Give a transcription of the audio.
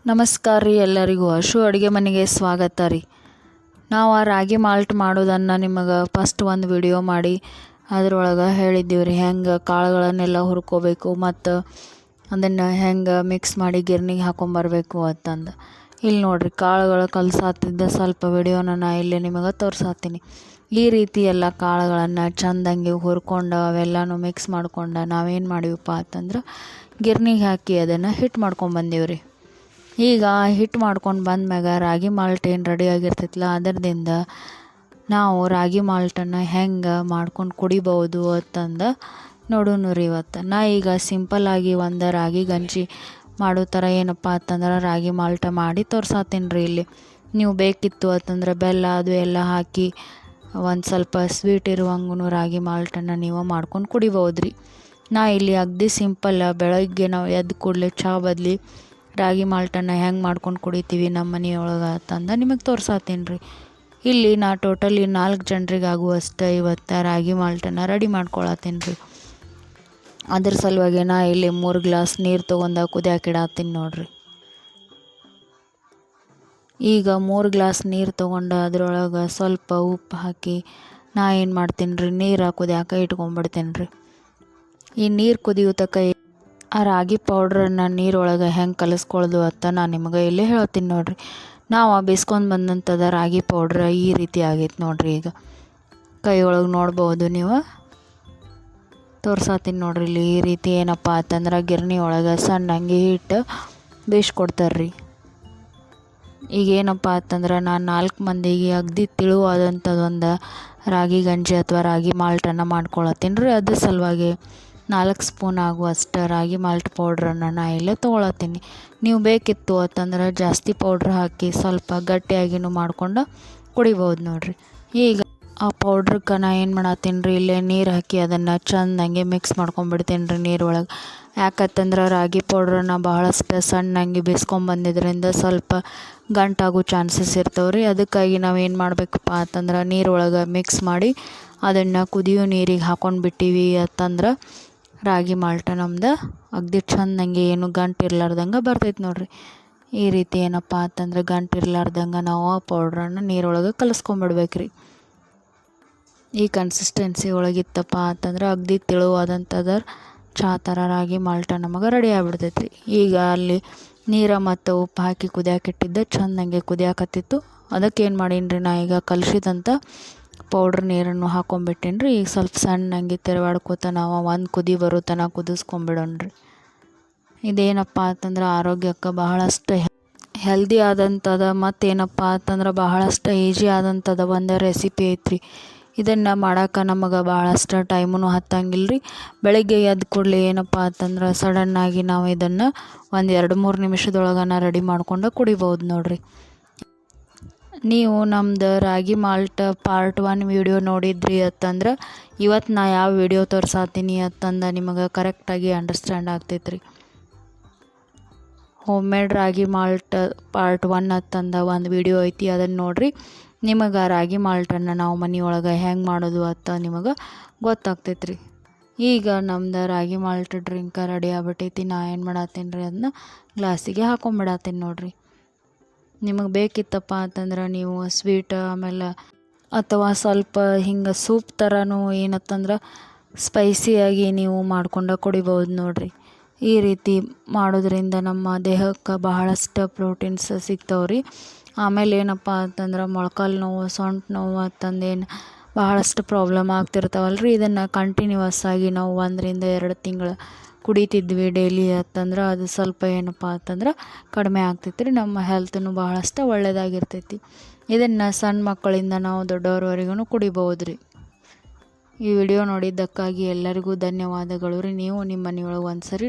ನಮಸ್ಕಾರ ರೀ ಎಲ್ಲರಿಗೂ ಅಶು ಅಡುಗೆ ಮನೆಗೆ ಸ್ವಾಗತ ರೀ. ನಾವು ಆ ರಾಗಿ ಮಾಲ್ಟ್ ಮಾಡೋದನ್ನು ನಿಮಗೆ ಫಸ್ಟ್ ಒಂದು ವಿಡಿಯೋ ಮಾಡಿ ಅದ್ರೊಳಗೆ ಹೇಳಿದ್ದೀವಿ ರೀ ಹೆಂಗೆ ಕಾಳುಗಳನ್ನೆಲ್ಲ ಹುರ್ಕೋಬೇಕು ಮತ್ತು ಅದನ್ನು ಹೆಂಗೆ ಮಿಕ್ಸ್ ಮಾಡಿ ಗಿರ್ನಿಗೆ ಹಾಕೊಂಬರ್ಬೇಕು ಅಂತಂದು. ಇಲ್ಲಿ ನೋಡಿರಿ ಕಾಳುಗಳು ಕಲಸಾತಿದ್ದ ಸ್ವಲ್ಪ ವಿಡಿಯೋನ ನಾ ಇಲ್ಲಿ ನಿಮಗೆ ತೋರಿಸಾತೀನಿ. ಈ ರೀತಿ ಎಲ್ಲ ಕಾಳುಗಳನ್ನು ಚೆಂದಂಗೆ ಹುರ್ಕೊಂಡು ಅವೆಲ್ಲನೂ ಮಿಕ್ಸ್ ಮಾಡ್ಕೊಂಡು ನಾವೇನು ಮಾಡೀವಪ್ಪ ಅಂತಂದ್ರೆ ಗಿರ್ನಿಗೆ ಹಾಕಿ ಅದನ್ನು ಹಿಟ್ಟು ಮಾಡ್ಕೊಂಬಂದೀವಿ ರೀ. ಈಗ ಹಿಟ್ಟು ಮಾಡ್ಕೊಂಡು ಬಂದ್ಮ್ಯಾಗ ರಾಗಿ ಮಾಲ್ಟ್ ಏನು ರೆಡಿ ಆಗಿರ್ತೈತಲ್ಲ ಅದರದಿಂದ ನಾವು ರಾಗಿ ಮಾಲ್ಟನ್ನು ಹೆಂಗೆ ಮಾಡ್ಕೊಂಡು ಕುಡಿಬೋದು ಅಂತಂದು ನೋಡೋಣ ರೀ ಇವತ್ತು. ನಾ ಈಗ ಸಿಂಪಲ್ಲಾಗಿ ಒಂದು ರಾಗಿ ಗಂಜಿ ಮಾಡೋ ಥರ ಏನಪ್ಪ ಅಂತಂದ್ರೆ ರಾಗಿ ಮಾಲ್ಟ ಮಾಡಿ ತೋರ್ಸಾತೀನಿ ರೀ ಇಲ್ಲಿ. ನೀವು ಬೇಕಿತ್ತು ಅಂತಂದ್ರೆ ಬೆಲ್ಲ ಅದು ಎಲ್ಲ ಹಾಕಿ ಒಂದು ಸ್ವಲ್ಪ ಸ್ವೀಟ್ ಇರುವಂಗೂ ರಾಗಿ ಮಾಲ್ಟನ್ನು ನೀವು ಮಾಡ್ಕೊಂಡು ಕುಡಿಬೋದು ರೀ. ನಾ ಇಲ್ಲಿ ಅಗದಿ ಸಿಂಪಲ್ ಬೆಳಗ್ಗೆ ನಾವು ಎದ್ದು ಕೂಡಲೇ ಚಹಾ ಬದಲಿ ರಾಗಿ ಮಾಲ್ಟನ್ನು ಹೆಂಗೆ ಮಾಡ್ಕೊಂಡು ಕುಡಿತೀವಿ ನಮ್ಮ ಮನೆಯೊಳಗೆ ಅಂತಂದು ನಿಮಗೆ ತೋರ್ಸಾತೀನಿ ರೀ. ಇಲ್ಲಿ ನಾ ಟೋಟಲಿ 4 ಜನರಿಗೆ ಆಗುವಷ್ಟು ಇವತ್ತು ರಾಗಿ ಮಾಲ್ಟನ್ನು ರೆಡಿ ಮಾಡ್ಕೊಳತ್ತೀನಿ ರೀ. ಅದ್ರ ಸಲುವಾಗಿ ನಾ ಇಲ್ಲಿ 3 ಗ್ಲಾಸ್ ನೀರು ತೊಗೊಂಡು ಕುದಿಯಾಕಿಡತ್ತೀನಿ ನೋಡಿರಿ. ಈಗ 3 ಗ್ಲಾಸ್ ನೀರು ತೊಗೊಂಡು ಅದ್ರೊಳಗೆ ಸ್ವಲ್ಪ ಉಪ್ಪು ಹಾಕಿ ನಾ ಏನು ಮಾಡ್ತೀನಿ ರೀ ನೀರು ಕುದಿಯಾಕ ಇಟ್ಕೊಂಡ್ಬಿಡ್ತೀನಿ ರೀ. ಈ ನೀರು ಕುದಿಯೋ ತನಕ ಆ ರಾಗಿ ಪೌಡ್ರನ್ನು ನೀರೊಳಗೆ ಹೆಂಗೆ ಕಲಿಸ್ಕೊಳ್ಳೋದು ಅಂತ ನಾನು ನಿಮಗೆ ಇಲ್ಲಿ ಹೇಳ್ತೀನಿ ನೋಡಿರಿ. ನಾವು ಬೇಯಿಸ್ಕೊಂಡು ಬಂದಂಥದ್ದು ರಾಗಿ ಪೌಡ್ರ್ ಈ ರೀತಿ ಆಗೈತೆ ನೋಡಿರಿ. ಈಗ ಕೈ ಒಳಗೆ ನೋಡ್ಬೋದು ನೀವು, ತೋರ್ಸಾತೀನಿ ನೋಡಿರಿ ಇಲ್ಲಿ. ಈ ರೀತಿ ಏನಪ್ಪ ಅಂತಂದ್ರೆ ಗಿರ್ನಿ ಒಳಗೆ ಸಣ್ಣಂಗೆ ಹಿಟ್ಟು ಬೇಯಿಸ್ಕೊಡ್ತಾರೆ ರೀ. ಈಗ ಏನಪ್ಪ ಅಂತಂದ್ರೆ ನಾನು 4 ಮಂದಿಗೆ ಅಗದಿ ತಿಳುವಾದಂಥದ್ದೊಂದು ರಾಗಿ ಗಂಜಿ ಅಥವಾ ರಾಗಿ ಮಾಲ್ಟನ್ನು ಮಾಡ್ಕೊಳತ್ತೀನಿ ರೀ. ಅದ್ರ ಸಲುವಾಗಿ 4 ಸ್ಪೂನ್ ಆಗುವಷ್ಟು ರಾಗಿ ಮಾಲ್ಟ್ ಪೌಡ್ರನ್ನು ನಾ ಇಲ್ಲೇ ತೊಗೊಳತ್ತೀನಿ. ನೀವು ಬೇಕಿತ್ತು ಅಂತಂದ್ರೆ ಜಾಸ್ತಿ ಪೌಡ್ರ್ ಹಾಕಿ ಸ್ವಲ್ಪ ಗಟ್ಟಿಯಾಗಿನೂ ಮಾಡ್ಕೊಂಡು ಕುಡಿಬೋದು ನೋಡಿರಿ. ಈಗ ಆ ಪೌಡ್ರಕ್ಕೆ ನಾ ಏನು ಮಾಡತ್ತೀನಿ ರೀ ಇಲ್ಲೇ ನೀರು ಹಾಕಿ ಅದನ್ನು ಚೆಂದಂಗೆ ಮಿಕ್ಸ್ ಮಾಡ್ಕೊಂಡ್ಬಿಡ್ತೀನಿ ರೀ ನೀರೊಳಗೆ. ಯಾಕಂತಂದ್ರೆ ರಾಗಿ ಪೌಡ್ರನ್ನು ಬಹಳಷ್ಟು ಸಣ್ಣಂಗೆ ಬೇಯಿಸ್ಕೊಂಬಂದಿದ್ರಿಂದ ಸ್ವಲ್ಪ ಗಂಟಾಗೋ ಚಾನ್ಸಸ್ ಇರ್ತವೆ ರೀ. ಅದಕ್ಕಾಗಿ ನಾವು ಏನು ಮಾಡಬೇಕಪ್ಪ ಅಂತಂದ್ರೆ ನೀರೊಳಗೆ ಮಿಕ್ಸ್ ಮಾಡಿ ಅದನ್ನು ಕುದಿಯೋ ನೀರಿಗೆ ಹಾಕ್ಕೊಂಡು ಬಿಟ್ಟಿವಿ ಅಂತಂದ್ರೆ ರಾಗಿ ಮಾಲ್ಟ ನಮ್ದು ಅಗದಿ ಚೆಂದಂಗೆ ಏನು ಗಂಟು ಇರ್ಲಾರ್ದಂಗೆ ಬರ್ತೈತೆ ನೋಡಿರಿ. ಈ ರೀತಿ ಏನಪ್ಪ ಅಂತಂದ್ರೆ ಗಂಟು ಇರ್ಲಾರ್ದಂಗೆ ನಾವು ಆ ಪೌಡ್ರನ್ನು ನೀರೊಳಗೆ ಕಲಿಸ್ಕೊಂಬಿಡ್ಬೇಕು ರೀ. ಈ ಕನ್ಸಿಸ್ಟೆನ್ಸಿ ಒಳಗಿತ್ತಪ್ಪ ಅಂತಂದ್ರೆ ಅಗದಿ ತೆಳುವಾದಂಥದ್ದು ಚಹಾ ಥರ ರಾಗಿ ಮಾಲ್ಟ ನಮಗೆ ರೆಡಿ ಆಗಿಬಿಡ್ತೈತೆ ರೀ. ಈಗ ಅಲ್ಲಿ ನೀರು ಮತ್ತು ಉಪ್ಪು ಹಾಕಿ ಕುದಿಯಾಕಿಟ್ಟಿದ್ದ ಚೆಂದಂಗೆ ಕುದಿಯಾಕತ್ತಿತ್ತು. ಅದಕ್ಕೆ ಏನು ಮಾಡೀನಿ ರೀ ನಾ ಈಗ ಕಲಸಿದಂಥ ಪೌಡ್ರ್ ನೀರನ್ನು ಹಾಕ್ಕೊಂಬಿಟ್ಟೀನಿ ರೀ. ಈಗ ಸ್ವಲ್ಪ ಸಣ್ಣಂಗೆ ತೆರವಾಡ್ಕೋತ ನಾವು ಒಂದು ಕುದಿ ಬರೋ ತನಕ ಕುದಿಸ್ಕೊಂಬಿಡೋಣ ರೀ. ಇದೇನಪ್ಪ ಅಂತಂದ್ರೆ ಆರೋಗ್ಯಕ್ಕೆ ಬಹಳಷ್ಟು ಹೆಲ್ದಿ ಆದಂಥದ್ದು ಮತ್ತೇನಪ್ಪ ಅಂತಂದ್ರೆ ಬಹಳಷ್ಟು ಈಜಿ ಆದಂಥದ್ದು ಒಂದು ರೆಸಿಪಿ ಐತ್ರಿ. ಇದನ್ನು ಮಾಡೋಕೆ ನಮಗೆ ಭಾಳಷ್ಟು ಟೈಮೂ ಹತ್ತಂಗಿಲ್ಲ ರೀ. ಬೆಳಗ್ಗೆ ಎದ್ದು ಕೂಡಲೇ ಏನಪ್ಪ ಅಂತಂದ್ರೆ ಸಡನ್ನಾಗಿ ನಾವು ಇದನ್ನು ಒಂದು 2-3 ನಿಮಿಷದೊಳಗನ ರೆಡಿ ಮಾಡ್ಕೊಂಡು ಕುಡಿಬೋದು ನೋಡಿರಿ. ನೀವು ನಮ್ದು ರಾಗಿ ಮಾಲ್ಟ್ ಪಾರ್ಟ್ 1 ವಿಡಿಯೋ ನೋಡಿದ್ರಿ ಅಂತಂದ್ರೆ ಇವತ್ತು ನಾ ಯಾವ ವಿಡಿಯೋ ತೋರ್ಸಾತೀನಿ ಅಂತಂದು ನಿಮಗೆ ಕರೆಕ್ಟಾಗಿ ಅಂಡರ್ಸ್ಟ್ಯಾಂಡ್ ಆಗ್ತೈತೆ ರೀ. ಹೋಮ್ ಮೇಡ್ ರಾಗಿ ಮಾಲ್ಟ್ ಪಾರ್ಟ್ 1 ಅಂತಂದು ಒಂದು ವಿಡಿಯೋ ಐತಿ, ಅದನ್ನು ನೋಡಿರಿ. ನಿಮಗೆ ರಾಗಿ ಮಾಲ್ಟನ್ನು ನಾವು ಮನೆಯೊಳಗೆ ಹೆಂಗೆ ಮಾಡೋದು ಅಂತ ನಿಮಗೆ ಗೊತ್ತಾಗ್ತೈತೆ ರೀ. ಈಗ ನಮ್ದು ರಾಗಿ ಮಾಲ್ಟ್ ಡ್ರಿಂಕ ರೆಡಿ ಆಗ್ಬಿಟ್ಟೈತಿ. ನಾ ಏನು ಮಾಡತ್ತೀನಿ ರೀ ಅದನ್ನ ಗ್ಲಾಸಿಗೆ ಹಾಕೊಂಬಿಡತ್ತೀನಿ ನೋಡಿರಿ. ನಿಮಗೆ ಬೇಕಿತ್ತಪ್ಪ ಅಂತಂದ್ರೆ ನೀವು ಸ್ವೀಟ್ ಆಮೇಲೆ ಅಥವಾ ಸ್ವಲ್ಪ ಹಿಂಗೆ ಸೂಪ್ ಥರನೂ ಏನತ್ತಂದ್ರೆ ಸ್ಪೈಸಿಯಾಗಿ ನೀವು ಮಾಡ್ಕೊಂಡು ಕುಡಿಬೋದು ನೋಡಿರಿ. ಈ ರೀತಿ ಮಾಡೋದ್ರಿಂದ ನಮ್ಮ ದೇಹಕ್ಕೆ ಬಹಳಷ್ಟು ಪ್ರೋಟೀನ್ಸ್ ಸಿಗ್ತಾವೆ ರೀ. ಆಮೇಲೆ ಏನಪ್ಪ ಅಂತಂದ್ರೆ ಮೊಳಕಾಲು ನೋವು, ಸೊಂಟ ನೋವು ಅಂತಂದೇನು ಬಹಳಷ್ಟು ಪ್ರಾಬ್ಲಮ್ ಆಗ್ತಿರ್ತಾವಲ್ಲ ರೀ. ಇದನ್ನು ಕಂಟಿನ್ಯೂವಸ್ ಆಗಿ ನಾವು 1-2 ತಿಂಗಳು ಕುಡಿತಿದ್ವಿ ಡೈಲಿ ಅಂತಂದ್ರೆ ಅದು ಸ್ವಲ್ಪ ಏನಪ್ಪ ಅಂತಂದ್ರೆ ಕಡಿಮೆ ಆಗ್ತೈತೆ ರೀ. ನಮ್ಮ ಹೆಲ್ತೂ ಬಹಳಷ್ಟು ಒಳ್ಳೆಯದಾಗಿರ್ತೈತಿ. ಇದನ್ನು ಸಣ್ಣ ಮಕ್ಕಳಿಂದ ನಾವು ದೊಡ್ಡವ್ರವರೆಗೂ ಕುಡಿಬೋದು ರೀ. ಈ ವಿಡಿಯೋ ನೋಡಿದ್ದಕ್ಕಾಗಿ ಎಲ್ಲರಿಗೂ ಧನ್ಯವಾದಗಳು ರೀ. ನೀವು ನಿಮ್ಮ ಮನೆಯೊಳಗೆ ಒಂದು ಸರಿ